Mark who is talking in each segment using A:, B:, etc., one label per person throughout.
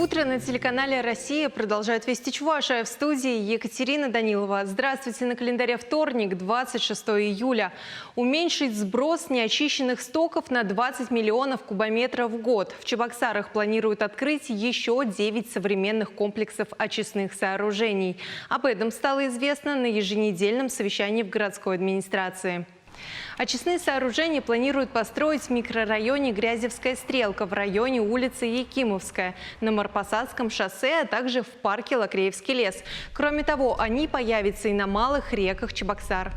A: Утро на телеканале «Россия» продолжает вести Чувашия. В студии Екатерина Данилова. Здравствуйте, на календаре вторник, 26 июля. Уменьшить сброс неочищенных стоков на 20 миллионов кубометров в год. В Чебоксарах планируют открыть еще 9 современных комплексов очистных сооружений. Об этом стало известно на еженедельном совещании в городской администрации. Очистные сооружения планируют построить в микрорайоне Грязевская стрелка, в районе улицы Якимовская, на Марпасадском шоссе, а также в парке Лакреевский лес. Кроме того, они появятся и на малых реках Чебоксар.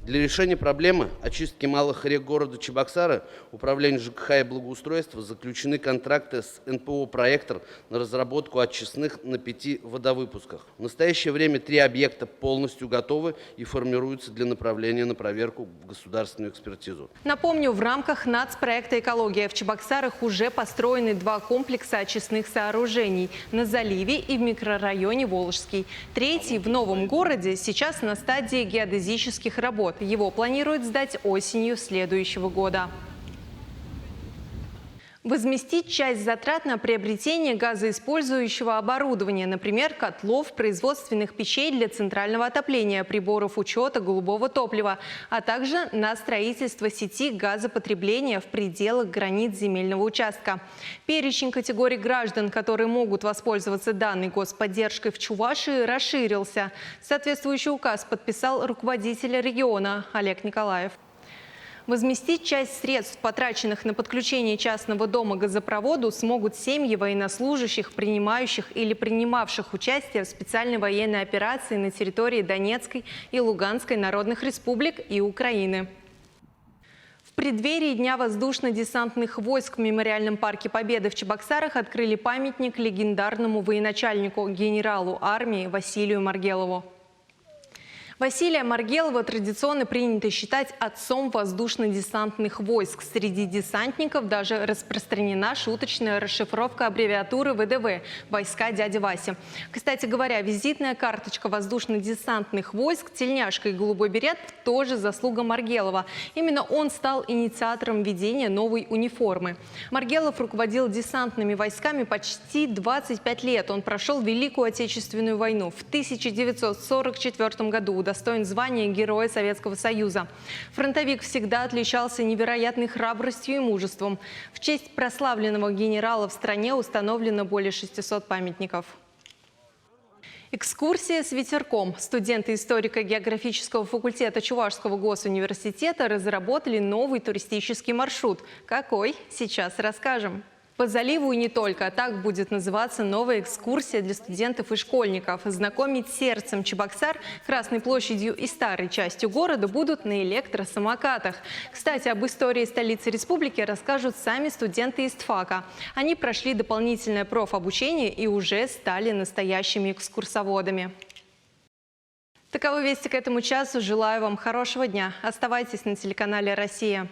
B: Для решения проблемы очистки малых рек города Чебоксары Управление ЖКХ и благоустройства заключены контракты с НПО «Проектор» на разработку очистных на 5 водовыпусках. В настоящее время 3 объекта полностью готовы и формируются для направления на проверку в государственную экспертизу.
A: Напомню, в рамках нацпроекта «Экология» в Чебоксарах уже построены 2 комплекса очистных сооружений на заливе и в микрорайоне Волжский. Третий в Новом городе сейчас на стадии геодезических работ. Его планируют сдать осенью следующего года. Возместить часть затрат на приобретение газоиспользующего оборудования, например, котлов, производственных печей для центрального отопления, приборов учета голубого топлива, а также на строительство сети газопотребления в пределах границ земельного участка. Перечень категорий граждан, которые могут воспользоваться данной господдержкой в Чувашии, расширился. Соответствующий указ подписал руководитель региона Олег Николаев. Возместить часть средств, потраченных на подключение частного дома к газопроводу, смогут семьи военнослужащих, принимающих или принимавших участие в специальной военной операции на территории Донецкой и Луганской народных республик и Украины. В преддверии Дня воздушно-десантных войск в Мемориальном парке Победы в Чебоксарах открыли памятник легендарному военачальнику, генералу армии Василию Маргелову. Василия Маргелова традиционно принято считать отцом воздушно-десантных войск. Среди десантников даже распространена шуточная расшифровка аббревиатуры ВДВ – «Войска дяди Васи». Кстати говоря, визитная карточка воздушно-десантных войск «Тельняшка» и «Голубой берет» – тоже заслуга Маргелова. Именно он стал инициатором введения новой униформы. Маргелов руководил десантными войсками почти 25 лет. Он прошел Великую Отечественную войну. В 1944 году удостоен звания Героя Советского Союза. Фронтовик всегда отличался невероятной храбростью и мужеством. В честь прославленного генерала в стране установлено более 600 памятников. Экскурсия с ветерком. Студенты историко-географического факультета Чувашского госуниверситета разработали новый туристический маршрут. Какой? Сейчас расскажем. По заливу и не только. Так будет называться новая экскурсия для студентов и школьников. Знакомить с сердцем Чебоксар, Красной площадью и старой частью города будут на электросамокатах. Кстати, об истории столицы республики расскажут сами студенты ИСТФАКа. Они прошли дополнительное профобучение и уже стали настоящими экскурсоводами. Таковы вести к этому часу. Желаю вам хорошего дня. Оставайтесь на телеканале «Россия».